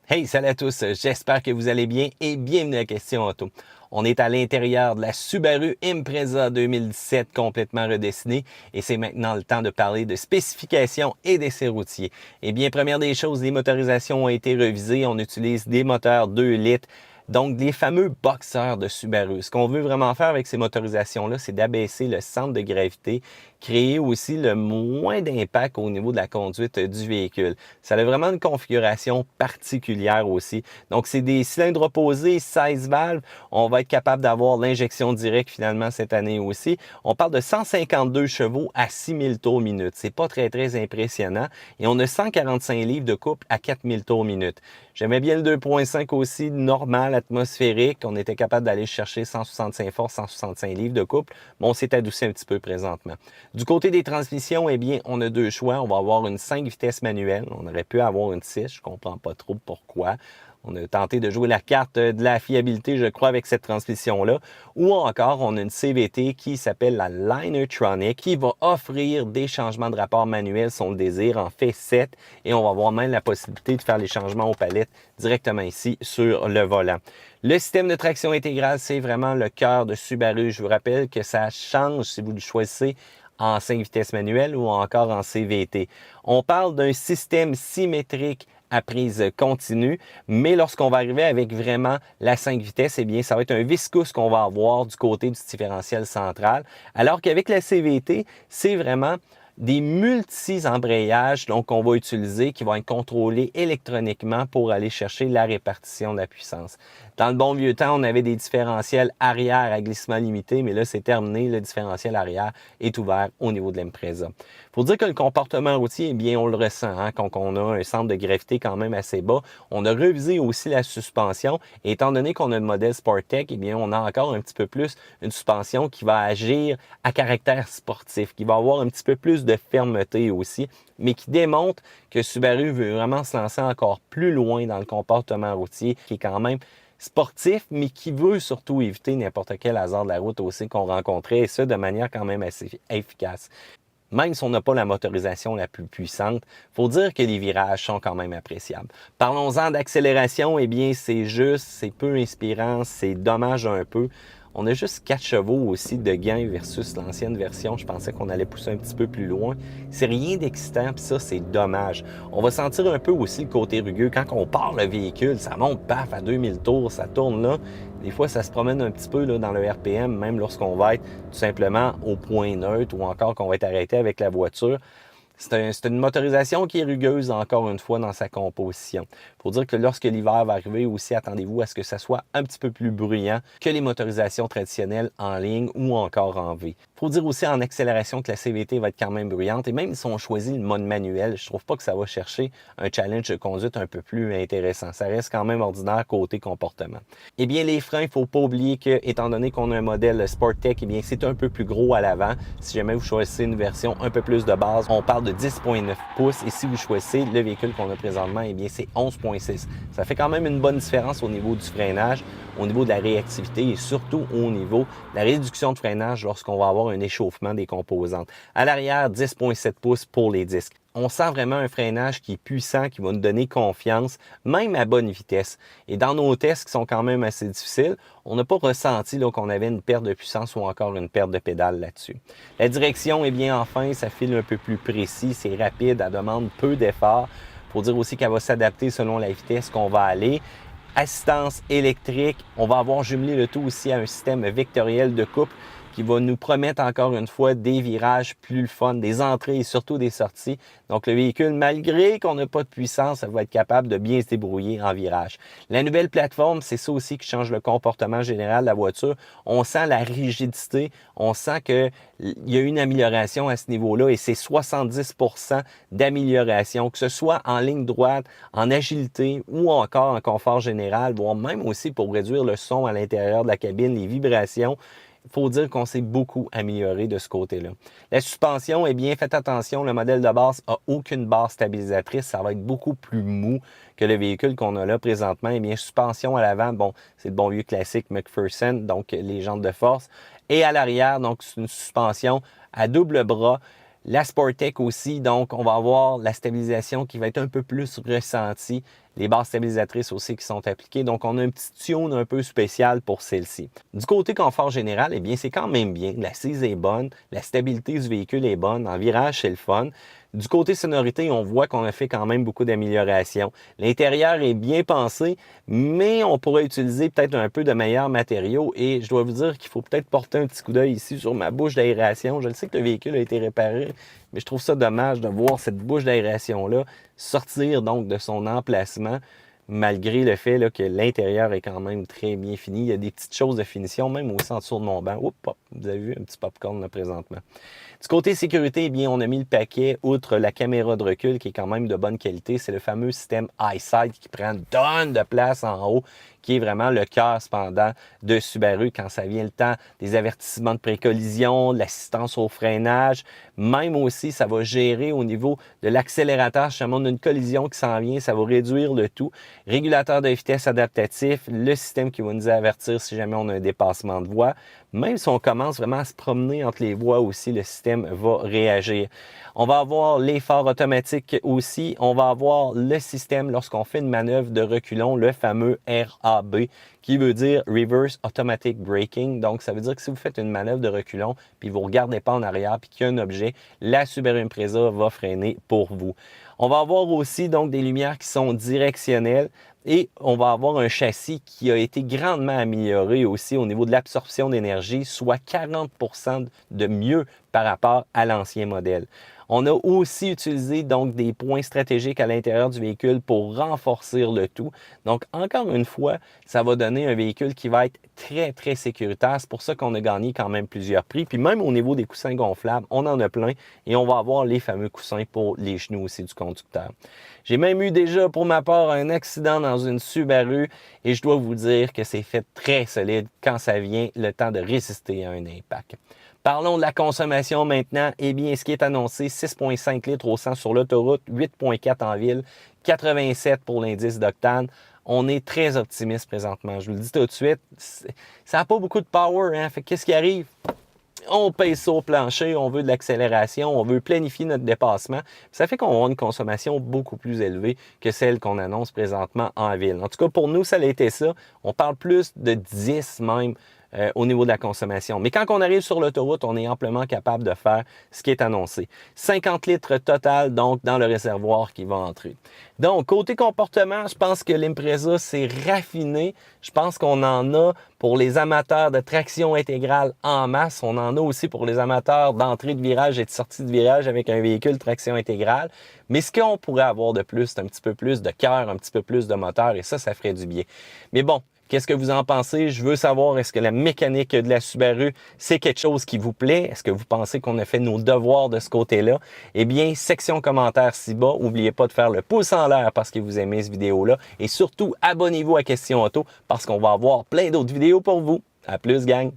Hey, salut à tous, j'espère que vous allez bien et bienvenue à Question Auto. On est à l'intérieur de la Subaru Impreza 2017 complètement redessinée et c'est maintenant le temps de parler de spécifications et d'essais routiers. Eh bien, première des choses, les motorisations ont été revisées. On utilise des moteurs 2 litres. Donc, les fameux boxeurs de Subaru. Ce qu'on veut vraiment faire avec ces motorisations-là, c'est d'abaisser le centre de gravité, créer aussi le moins d'impact au niveau de la conduite du véhicule. Ça a vraiment une configuration particulière aussi. Donc, c'est des cylindres opposés, 16 valves. On va être capable d'avoir l'injection directe finalement cette année aussi. On parle de 152 chevaux à 6000 tours minute. C'est pas très impressionnant. Et on a 145 livres de couple à 4000 tours minute. J'aimais bien le 2.5 aussi, normal, atmosphérique. On était capable d'aller chercher 165 forces, 165 livres de couple. Mais on s'est adouci un petit peu présentement. Du côté des transmissions, eh bien, on a deux choix. On va avoir une 5 vitesses manuelle. On aurait pu avoir une 6. Je comprends pas trop pourquoi. On a tenté de jouer la carte de la fiabilité, je crois, avec cette transmission-là. Ou encore, on a une CVT qui s'appelle la Linertronic, qui va offrir des changements de rapport manuel, si on le désire, en fait 7. Et on va avoir même la possibilité de faire les changements aux palettes directement ici sur le volant. Le système de traction intégrale, c'est vraiment le cœur de Subaru. Je vous rappelle que ça change si vous le choisissez en 5 vitesses manuelles ou encore en CVT. On parle d'un système symétrique à prise continue, mais lorsqu'on va arriver avec vraiment la 5 vitesses, eh bien, ça va être un viscous qu'on va avoir du côté du différentiel central, alors qu'avec la CVT, c'est vraiment des multi-embrayages qu'on va utiliser qui vont être contrôlés électroniquement pour aller chercher la répartition de la puissance. Dans le bon vieux temps, on avait des différentiels arrière à glissement limité, mais là, c'est terminé. Le différentiel arrière est ouvert au niveau de l'Impreza. Il faut dire que le comportement routier, eh bien, on le ressent quand on a un centre de gravité quand même assez bas. On a revisé aussi la suspension. Et étant donné qu'on a le modèle Sportec, eh bien, on a encore un petit peu plus une suspension qui va agir à caractère sportif, qui va avoir un petit peu plus de fermeté aussi, mais qui démontre que Subaru veut vraiment se lancer encore plus loin dans le comportement routier, qui est quand même sportif, mais qui veut surtout éviter n'importe quel hasard de la route aussi qu'on rencontrait, et ça de manière quand même assez efficace. Même si on n'a pas la motorisation la plus puissante, il faut dire que les virages sont quand même appréciables. Parlons-en d'accélération, eh bien c'est juste, c'est peu inspirant, c'est dommage un peu. On a juste 4 chevaux aussi de gain versus l'ancienne version. Je pensais qu'on allait pousser un petit peu plus loin. C'est rien d'excitant, puis ça, c'est dommage. On va sentir un peu aussi le côté rugueux. Quand on part le véhicule, ça monte, paf, à 2000 tours, ça tourne là. Des fois, ça se promène un petit peu là, dans le RPM, même lorsqu'on va être tout simplement au point neutre ou encore qu'on va être arrêté avec la voiture. C'est une motorisation qui est rugueuse, encore une fois, dans sa composition. Il faut dire que lorsque l'hiver va arriver aussi, attendez-vous à ce que ça soit un petit peu plus bruyant que les motorisations traditionnelles en ligne ou encore en V. Il faut dire aussi en accélération que la CVT va être quand même bruyante. Et même si on choisit le mode manuel, je trouve pas que ça va chercher un challenge de conduite un peu plus intéressant. Ça reste quand même ordinaire côté comportement. Eh bien, les freins, il ne faut pas oublier que, étant donné qu'on a un modèle Sportec, eh bien, c'est un peu plus gros à l'avant. Si jamais vous choisissez une version un peu plus de base, on parle de 10,9 pouces. Et si vous choisissez le véhicule qu'on a présentement, eh bien, c'est 11,6. Ça fait quand même une bonne différence au niveau du freinage, au niveau de la réactivité et surtout au niveau de la réduction de freinage lorsqu'on va avoir un échauffement des composantes. À l'arrière, 10,7 pouces pour les disques. On sent vraiment un freinage qui est puissant, qui va nous donner confiance, même à bonne vitesse. Et dans nos tests qui sont quand même assez difficiles, on n'a pas ressenti qu'on avait une perte de puissance ou encore une perte de pédale là-dessus. La direction, eh bien, enfin, ça file un peu plus précis, c'est rapide, elle demande peu d'efforts. Il faut dire aussi qu'elle va s'adapter selon la vitesse qu'on va aller. Assistance électrique, on va avoir jumelé le tout aussi à un système vectoriel de couple qui va nous promettre encore une fois des virages plus fun, des entrées et surtout des sorties. Donc le véhicule, malgré qu'on n'a pas de puissance, ça va être capable de bien se débrouiller en virage. La nouvelle plateforme, c'est ça aussi qui change le comportement général de la voiture. On sent la rigidité, on sent qu'il y a une amélioration à ce niveau-là et c'est 70% d'amélioration, que ce soit en ligne droite, en agilité ou encore en confort général, voire même aussi pour réduire le son à l'intérieur de la cabine, les vibrations. Il faut dire qu'on s'est beaucoup amélioré de ce côté-là. La suspension, eh bien, faites attention, le modèle de base n'a aucune barre stabilisatrice. Ça va être beaucoup plus mou que le véhicule qu'on a là présentement. Eh bien, suspension à l'avant, bon, c'est le bon vieux classique McPherson, donc les jantes de force. Et à l'arrière, donc, c'est une suspension à double bras. La Sportec aussi, donc on va avoir la stabilisation qui va être un peu plus ressentie. Les barres stabilisatrices aussi qui sont appliquées. Donc, on a un petit tune un peu spécial pour celle-ci. Du côté confort général, eh bien, c'est quand même bien. L'assise est bonne, la stabilité du véhicule est bonne. En virage, c'est le fun. Du côté sonorité, on voit qu'on a fait quand même beaucoup d'améliorations. L'intérieur est bien pensé, mais on pourrait utiliser peut-être un peu de meilleurs matériaux. Et je dois vous dire qu'il faut peut-être porter un petit coup d'œil ici sur ma bouche d'aération. Je le sais que le véhicule a été réparé, mais je trouve ça dommage de voir cette bouche d'aération-là sortir donc de son emplacement, malgré le fait là, que l'intérieur est quand même très bien fini. Il y a des petites choses de finition, même aussi en dessous de mon banc. Oups, hop, vous avez vu un petit popcorn là présentement. Du côté sécurité, eh bien, on a mis le paquet, outre la caméra de recul qui est quand même de bonne qualité, c'est le fameux système EyeSight qui prend une tonne de place en haut, qui est vraiment le cœur cependant de Subaru quand ça vient le temps des avertissements de précollision, de l'assistance au freinage. Même aussi, ça va gérer au niveau de l'accélérateur. Si jamais on a une collision qui s'en vient, ça va réduire le tout. Régulateur de vitesse adaptatif, le système qui va nous avertir si jamais on a un dépassement de voie. Même si on commence vraiment à se promener entre les voies aussi, le système va réagir. On va avoir les phares automatiques aussi. On va avoir le système lorsqu'on fait une manœuvre de reculons, le fameux RAB, qui veut dire Reverse Automatic Braking. Donc, ça veut dire que si vous faites une manœuvre de reculons, puis vous ne regardez pas en arrière, puis qu'il y a un objet, la Subaru Impreza va freiner pour vous. On va avoir aussi donc des lumières qui sont directionnelles. Et on va avoir un châssis qui a été grandement amélioré aussi au niveau de l'absorption d'énergie, soit 40% de mieux par rapport à l'ancien modèle. On a aussi utilisé donc des points stratégiques à l'intérieur du véhicule pour renforcer le tout. Donc, encore une fois, ça va donner un véhicule qui va être très, très sécuritaire. C'est pour ça qu'on a gagné quand même plusieurs prix. Puis même au niveau des coussins gonflables, on en a plein et on va avoir les fameux coussins pour les genoux aussi du conducteur. J'ai même eu déjà pour ma part un accident dans une Subaru et je dois vous dire que c'est fait très solide quand ça vient le temps de résister à un impact. Parlons de la consommation maintenant. Eh bien, ce qui est annoncé, 6,5 litres au 100 sur l'autoroute, 8,4 en ville, 87 pour l'indice d'octane. On est très optimiste présentement. Je vous le dis tout de suite, ça n'a pas beaucoup de power. Hein? Fait qu'est-ce qui arrive? On pèse ça au plancher, on veut de l'accélération, on veut planifier notre dépassement. Ça fait qu'on va avoir une consommation beaucoup plus élevée que celle qu'on annonce présentement en ville. En tout cas, pour nous, ça a été ça. On parle plus de 10 même au niveau de la consommation. Mais quand on arrive sur l'autoroute, on est amplement capable de faire ce qui est annoncé. 50 litres total, donc, dans le réservoir qui va entrer. Donc, côté comportement, je pense que l'Impreza s'est raffiné. Je pense qu'on en a pour les amateurs de traction intégrale en masse. On en a aussi pour les amateurs d'entrée de virage et de sortie de virage avec un véhicule traction intégrale. Mais ce qu'on pourrait avoir de plus, c'est un petit peu plus de cœur, un petit peu plus de moteur et ça ferait du bien. Mais bon, qu'est-ce que vous en pensez? Je veux savoir, est-ce que la mécanique de la Subaru, c'est quelque chose qui vous plaît? Est-ce que vous pensez qu'on a fait nos devoirs de ce côté-là? Eh bien, section commentaire ci-bas. N'oubliez pas de faire le pouce en l'air parce que vous aimez cette vidéo-là. Et surtout, abonnez-vous à Question Auto parce qu'on va avoir plein d'autres vidéos pour vous. À plus, gang!